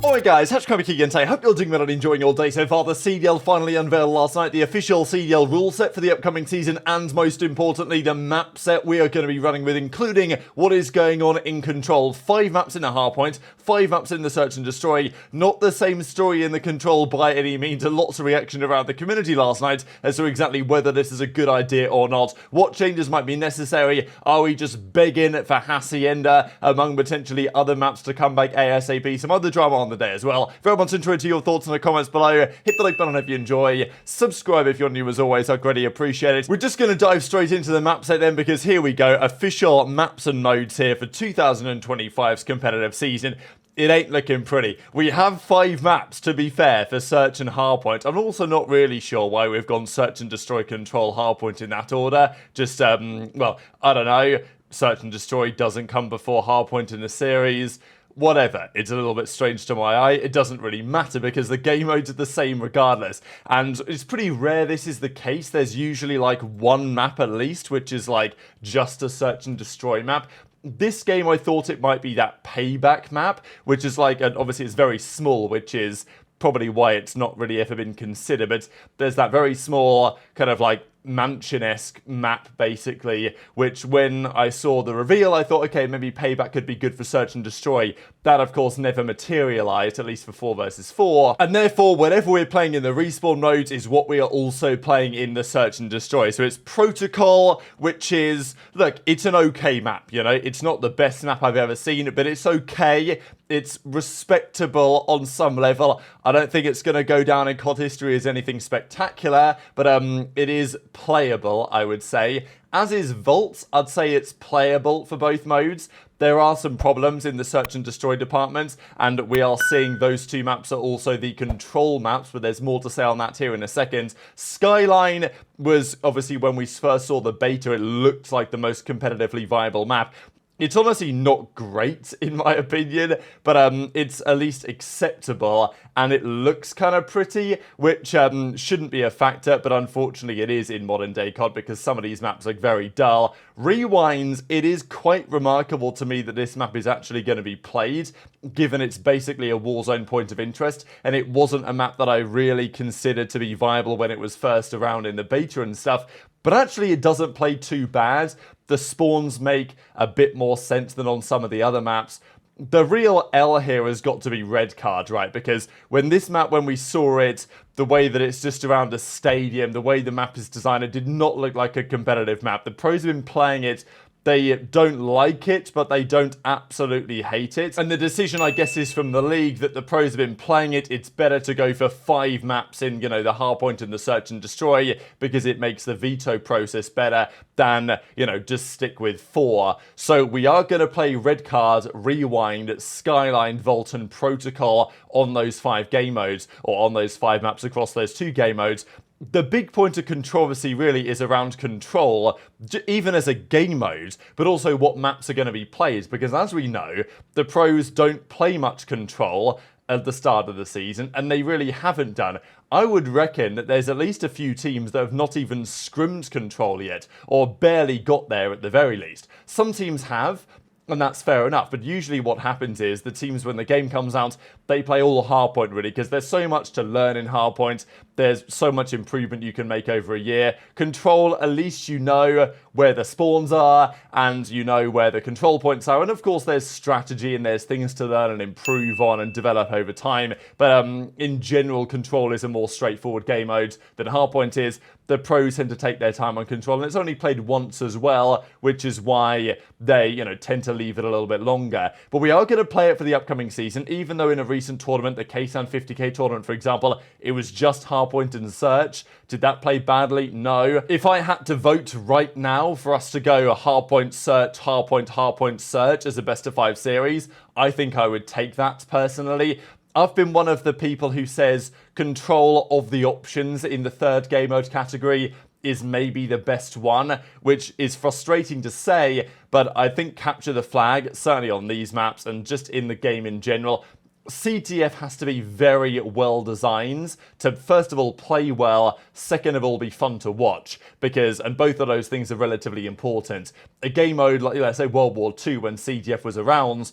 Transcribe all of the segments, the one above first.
Alright guys, Scrappy again today. Hope you're doing well and enjoying your day so far. The CDL finally unveiled last night the official CDL rule set for the upcoming season, and most importantly the map set we are going to be running with, including what is going on in Control. 5 maps in the Hardpoint, 5 maps in the Search and Destroy. Not the same story in the Control by any means, and lots of reaction around the community last night as to exactly whether this is a good idea or not. What changes might be necessary? Are we just begging for Hacienda among potentially other maps to come back ASAP? Some other drama on the day as well. Very much interested to your thoughts in the comments below. Hit the like button if you enjoy. Subscribe if you're new as always. I'd greatly appreciate it. We're just going to dive straight into the map set then, because here we go. Official maps and nodes here for 2025's competitive season. It ain't looking pretty. We have 5 maps, to be fair, for Search and Hardpoint. I'm also not really sure why we've gone Search and Destroy, Control, Hardpoint in that order. Just, well, I don't know. Search and Destroy doesn't come before Hardpoint in the series. Whatever, it's a little bit strange to my eye. It doesn't really matter because the game modes are the same regardless. And it's pretty rare this is the case. There's usually like one map at least, which is like just a Search and Destroy map. This game, I thought it might be that Payback map, which is like, obviously it's very small, which is probably why it's not really ever been considered. But there's that very small kind of like mansion-esque map basically, which when I saw the reveal I thought, okay, maybe Payback could be good for Search and Destroy. That of course never materialized, at least for 4 versus 4, and therefore whatever we're playing in the respawn modes is what we are also playing in the Search and Destroy. So it's Protocol, which is, look, it's an okay map, you know, it's not the best map I've ever seen, but it's okay. It's respectable on some level. I don't think it's going to go down in COD history as anything spectacular, but it is playable, I would say. As is Vault, I'd say it's playable for both modes. There are some problems in the Search and Destroy departments, and we are seeing those 2 maps are also the Control maps, but there's more to say on that here in a second. Skyline was, obviously, when we first saw the beta, it looked like the most competitively viable map. It's honestly not great, in my opinion, but it's at least acceptable, and it looks kind of pretty, which shouldn't be a factor, but unfortunately it is in modern day COD because some of these maps are very dull. Rewinds, it is quite remarkable to me that this map is actually going to be played, given it's basically a Warzone point of interest, and it wasn't a map that I really considered to be viable when it was first around in the beta and stuff. But actually it doesn't play too bad. The spawns make a bit more sense than on some of the other maps. The real L here has got to be Red Card, right? Because when this map, when we saw it, the way that it's just around a stadium, the way the map is designed, it did not look like a competitive map. The pros have been playing it. They don't like it, but they don't absolutely hate it. And the decision, I guess, is from the league that the pros have been playing it. It's better to go for 5 maps in, you know, the Hardpoint and the Search and Destroy because it makes the veto process better than, you know, just stick with 4. So we are going to play Red Card, Rewind, Skyline, Vault, and Protocol on those 5 game modes, or on those 5 maps across those 2 game modes. The big point of controversy really is around Control, even as a game mode, but also what maps are going to be played, because as we know, the pros don't play much Control at the start of the season, and they really haven't done. I would reckon that there's at least a few teams that have not even scrimmed Control yet, or barely got there at the very least. Some teams have, and that's fair enough, but usually what happens is the teams, when the game comes out, they play all Hardpoint really, because there's so much to learn in Hardpoint. There's so much improvement you can make over a year. Control, at least you know where the spawns are, and you know where the control points are, and of course there's strategy and there's things to learn and improve on and develop over time, but in general, Control is a more straightforward game mode than Hardpoint is. The pros tend to take their time on Control, and it's only played once as well, which is why they, you know, tend to leave it a little bit longer. But we are going to play it for the upcoming season, even though in a recent tournament, the KSAN 50k tournament, for example, it was just Hardpoint and Search. Did that play badly? No. If I had to vote right now for us to go Hardpoint, Search, Hardpoint, Hardpoint, Search as a best of 5 series, I think I would take that personally. I've been one of the people who says Control of the options in the 3rd game mode category is maybe the best one, which is frustrating to say, but I think Capture the Flag, certainly on these maps and just in the game in general, CTF has to be very well designed to, first of all, play well, second of all, be fun to watch, because, and both of those things are relatively important. A game mode like, let's say, World War II, when CTF was around,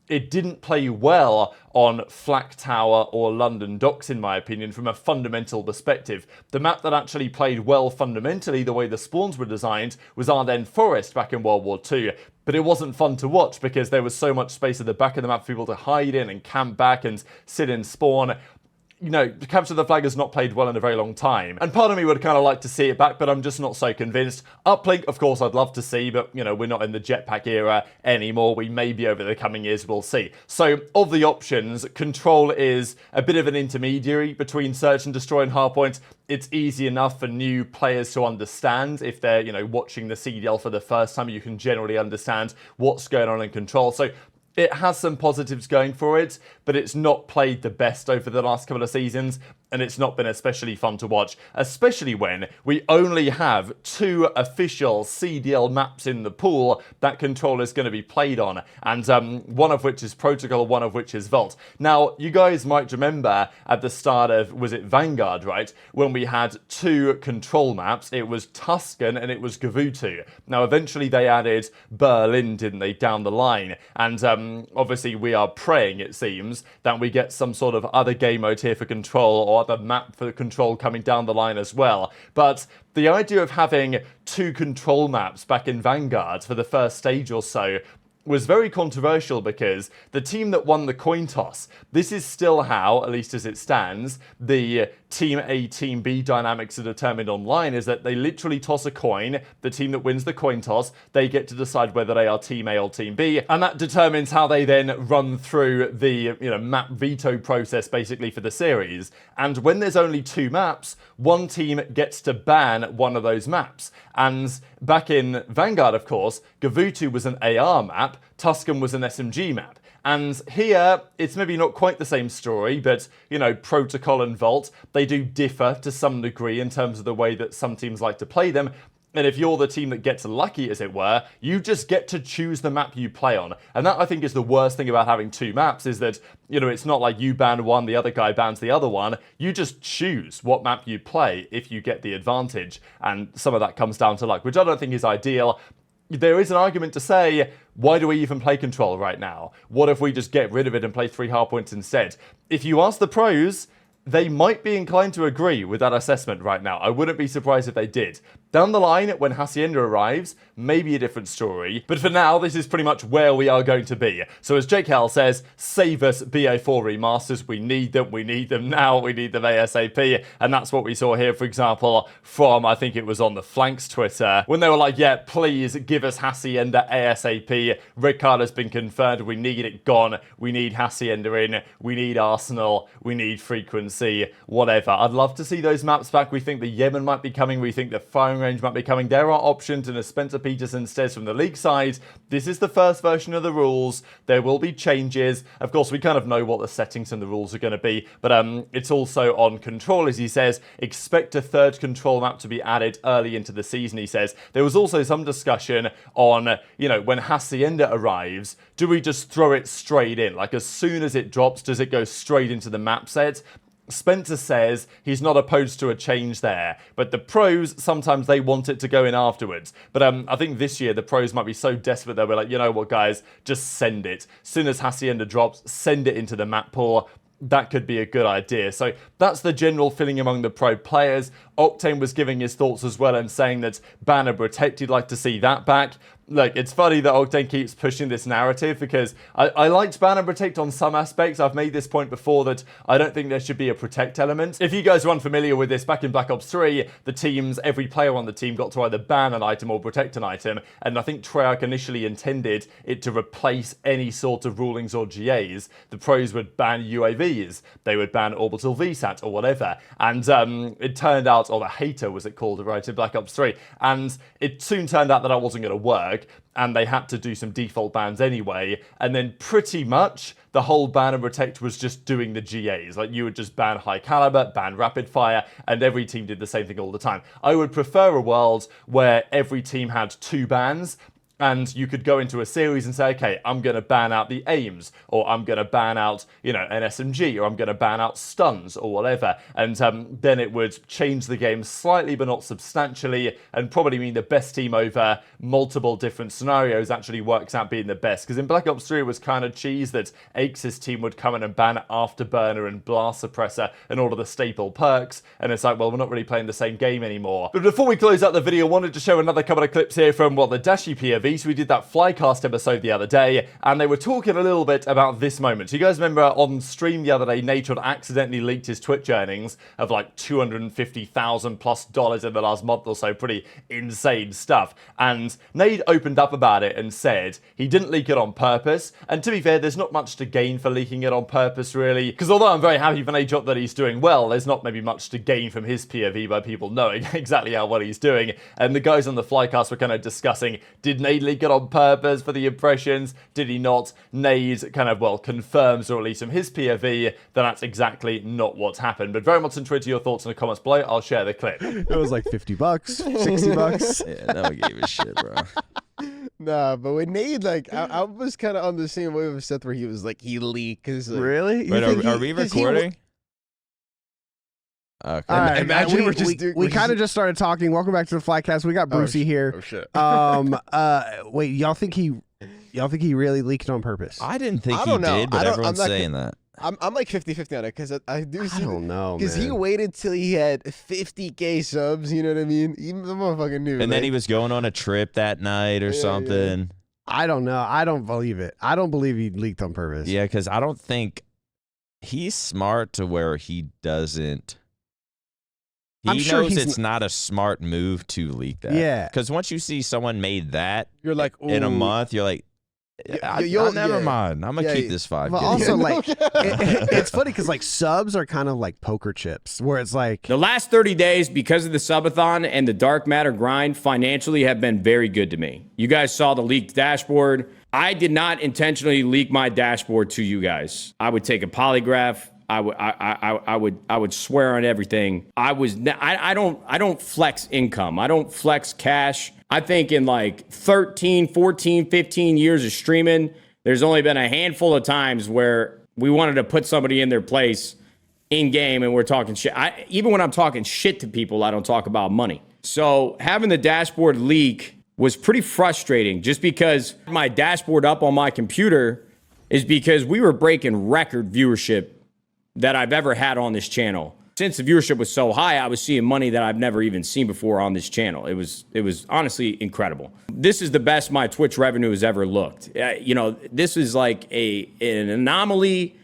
it didn't play well on Flak Tower or London Docks, in my opinion, from a fundamental perspective. The map that actually played well fundamentally, the way the spawns were designed, was Ardennes Forest back in World War II. But it wasn't fun to watch because there was so much space at the back of the map for people to hide in and camp back and sit in spawn. You know, Capture the Flag has not played well in a very long time. And part of me would kind of like to see it back, but I'm just not so convinced. Uplink, of course, I'd love to see, but, you know, we're not in the jetpack era anymore. We may be over the coming years, we'll see. So, of the options, Control is a bit of an intermediary between Search and Destroy and Hardpoint. It's easy enough for new players to understand. If they're, you know, watching the CDL for the first time, you can generally understand what's going on in Control. So, it has some positives going for it, but it's not played the best over the last couple of seasons, and it's not been especially fun to watch, especially when we only have 2 official CDL maps in the pool that Control is going to be played on, and one of which is Protocol, one of which is Vault. Now, you guys might remember at the start of, was it Vanguard, right, when we had 2 Control maps. It was Tuscan and it was Gavutu. Now, eventually they added Berlin, didn't they, down the line, and obviously we are praying, it seems, that we get some sort of other game mode here for Control, or other map for Control coming down the line as well. But the idea of having 2 Control maps back in Vanguard for the first stage or so was very controversial because the team that won the coin toss, this is still how, at least as it stands, the Team A, Team B dynamics are determined online, is that they literally toss a coin. The team that wins the coin toss, they get to decide whether they are Team A or Team B, and that determines how they then run through the, you know, map veto process basically for the series. And when there's only 2 maps, one team gets to ban one of those maps. And back in Vanguard, of course, Gavutu was an AR map, Tuscan was an SMG map. And here, it's maybe not quite the same story, but, you know, Protocol and Vault, they do differ to some degree in terms of the way that some teams like to play them. And if you're the team that gets lucky, as it were, you just get to choose the map you play on. And that, I think, is the worst thing about having 2 maps, is that, you know, it's not like you ban one, the other guy bans the other one. You just choose what map you play if you get the advantage. And some of that comes down to luck, which I don't think is ideal. There is an argument to say, why do we even play Control right now? What if we just get rid of it and play 3 hardpoints instead? If you ask the pros, they might be inclined to agree with that assessment right now. I wouldn't be surprised if they did. Down the line, when Hacienda arrives, maybe a different story. But for now, this is pretty much where we are going to be. So as JoeDeceives says, save us BA4 remasters. We need them now, we need them ASAP. And that's what we saw here, for example, from, I think it was on the Flanks Twitter, when they were like, yeah, please give us Hacienda ASAP. Red card has been confirmed. We need it gone. We need Hacienda in. We need Arsenal. We need frequency. Whatever. I'd love to see those maps back. We think the Yemen might be coming. We think the firing range might be coming. There are options, and as Spencer Peterson says from the league side, this is the first version of the rules. There will be changes. Of course, we kind of know what the settings and the rules are going to be, but it's also on Control, as he says. Expect a 3rd Control map to be added early into the season, he says. There was also some discussion on, you know, when Hacienda arrives, do we just throw it straight in? Like, as soon as it drops, does it go straight into the map set? Spencer says he's not opposed to a change there, but the pros, sometimes they want it to go in afterwards. But I think this year the pros might be so desperate that we're like, you know what, guys, just send it. As soon as Hacienda drops, send it into the map pool. That could be a good idea. So that's the general feeling among the pro players. Octane was giving his thoughts as well and saying that Banner Protect, he'd like to see that back. Look, it's funny that Octane keeps pushing this narrative because I liked Banner Protect on some aspects. I've made this point before that I don't think there should be a Protect element. If you guys are unfamiliar with this, back in Black Ops 3, the teams, every player on the team got to either ban an item or protect an item, and I think Treyarch initially intended it to replace any sort of rulings or GAs. The pros would ban UAVs, they would ban Orbital VSAT or whatever, and it turned out, or the hater was it called, right, in Black Ops 3, and it soon turned out that that wasn't going to work, and they had to do some default bans anyway, and then pretty much the whole ban and protect was just doing the GAs. Like, you would just ban high caliber, ban rapid fire, and every team did the same thing all the time. I would prefer a world where every team had 2 bans, and you could go into a series and say, okay, I'm going to ban out the aims, or I'm going to ban out, you know, an SMG, or I'm going to ban out stuns, or whatever. And then it would change the game slightly, but not substantially, and probably mean the best team over multiple different scenarios actually works out being the best. Because in Black Ops 3, it was kind of cheese that Aex's team would come in and ban Afterburner and Blast Suppressor and all of the staple perks. And it's like, well, we're not really playing the same game anymore. But before we close out the video, I wanted to show another couple of clips here from, well, the Dashy POV. So we did that Flycast episode the other day, and they were talking a little bit about this moment. So you guys remember on stream the other day, Nadeshot accidentally leaked his Twitch earnings of like $250,000+ in the last month or so. Pretty insane stuff. And Nade opened up about it and said he didn't leak it on purpose. And to be fair, there's not much to gain for leaking it on purpose, really. Because although I'm very happy for Nadeshot that he's doing well, there's not maybe much to gain from his POV by people knowing exactly how well he's doing. And the guys on the Flycast were kind of discussing, did Nade leak it on purpose for the impressions? Did he not? Nade kind of, well, confirms, or at least from his POV, that that's exactly not what's happened. But very much into your thoughts in the comments below. I'll share the clip. It was like $50, $60. Yeah, no one gave a shit, bro. Nah, but with Nade, like, I was kind of on the same wave of Seth where he was like, he leaked. Cause, like, really? Wait, are we recording? Okay. Right, imagine we kind of just started talking. Welcome back to the Flycast. We got Brucey here. Oh shit. Wait, y'all think he really leaked on purpose? I didn't think he did, but everyone's saying that. I'm like 50-50 on it because I do see. I don't know, because he waited till he had 50K subs. You know what I mean? Even the motherfucker knew. And then he was going on a trip that night or something. Yeah. I don't know. I don't believe it. I don't believe he leaked on purpose. Yeah, because I don't think he's smart to where he doesn't. He knows it's not a smart move to leak that. Yeah. Because once you see someone made that, you're like, ooh. in a month, you're like, never mind. I'm gonna keep this 5. But also, like, it's funny because like subs are kind of like poker chips, where it's like the last 30 days, because of the subathon and the dark matter grind, financially have been very good to me. You guys saw the leaked dashboard. I did not intentionally leak my dashboard to you guys. I would take a polygraph. I would swear on everything. I don't flex income. I don't flex cash. I think in like 13, 14, 15 years of streaming, there's only been a handful of times where we wanted to put somebody in their place in game and we're talking shit. Even when I'm talking shit to people, I don't talk about money. So having the dashboard leak was pretty frustrating, just because my dashboard up on my computer is because we were breaking record viewership that I've ever had on this channel. Since the viewership was so high, I was seeing money that I've never even seen before on this channel. It was honestly incredible. This is the best my Twitch revenue has ever looked. You know, this is like an anomaly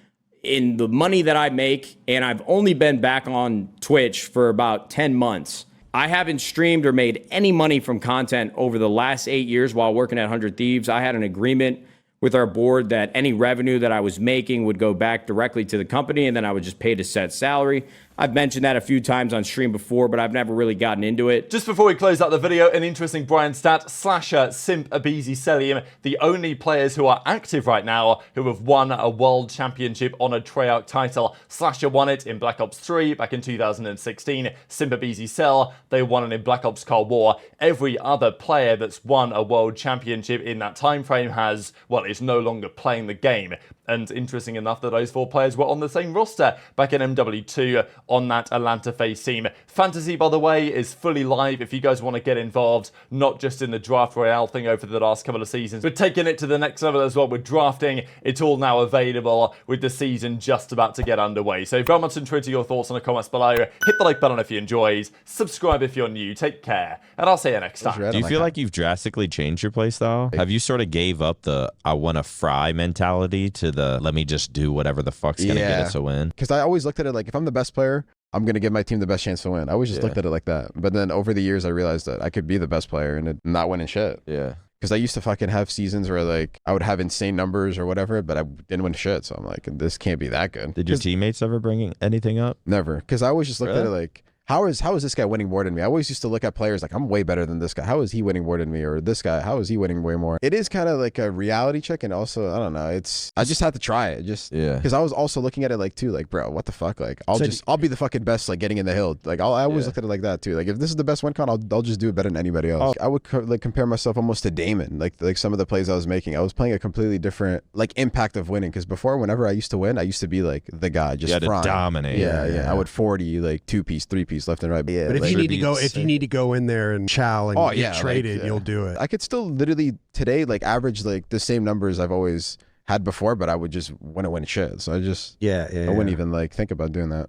in the money that I make, and I've only been back on Twitch for about 10 months. I haven't streamed or made any money from content over the last 8 years while working at 100 Thieves. I had an agreement with our board that any revenue that I was making would go back directly to the company, and then I would just pay a set salary. I've mentioned that a few times on stream before, but I've never really gotten into it. Just before we close out the video, an interesting Brian stat. Slasher, Simp, aBeZy, Cellium, the only players who are active right now who have won a world championship on a Treyarch title. Slasher won it in Black Ops 3 back in 2016. Simp, aBeZy, Cell, they won it in Black Ops Cold War. Every other player that's won a world championship in that time frame has, well, is no longer playing the game. And interesting enough that those 4 players were on the same roster back in MW2 on that Atlanta FaZe team. Fantasy, by the way, is fully live if you guys want to get involved, not just in the Draft Royale thing over the last couple of seasons, but taking it to the next level as well with drafting. It's all now available with the season just about to get underway. So very much enjoy your thoughts in the comments below. Hit the like button if you enjoyed. Subscribe if you're new. Take care. And I'll see you next time. Do you feel like you've drastically changed your playstyle? Have you sort of gave up the I want to fry mentality to the let me just do whatever the fuck's going to get us a win? Because I always looked at it like, if I'm the best player, I'm going to give my team the best chance to win. I always just looked at it like that. But then over the years, I realized that I could be the best player and not winning shit. Yeah. Because I used to fucking have seasons where like I would have insane numbers or whatever, but I didn't win shit. So I'm like, this can't be that good. Did your teammates ever bring anything up? Never. Because I always just looked at it like, how is this guy winning more than me? I always used to look at players like, I'm way better than this guy. How is he winning more than me? Or this guy, how is he winning way more? It is kind of like a reality check, and also, I don't know, I just had to try it, because I was also looking at it like, too, like, bro, what the fuck? Like, I'll be the fucking best, like, getting in the hill. Like, I always looked at it like that, too. Like, if this is the best win con, I'll just do it better than anybody else. I would like compare myself almost to Damon, like some of the plays I was making. I was playing a completely different, like, impact of winning, because before, whenever I used to win, I used to be like the guy, just to dominate. Yeah. I would 40, like, 2-piece, 3-piece, left and right. Yeah, but if like, you need to go in there and chow and get traded, you'll do it. I could still literally today, like, average like the same numbers I've always had before, but I would just win shit. So I wouldn't even like think about doing that.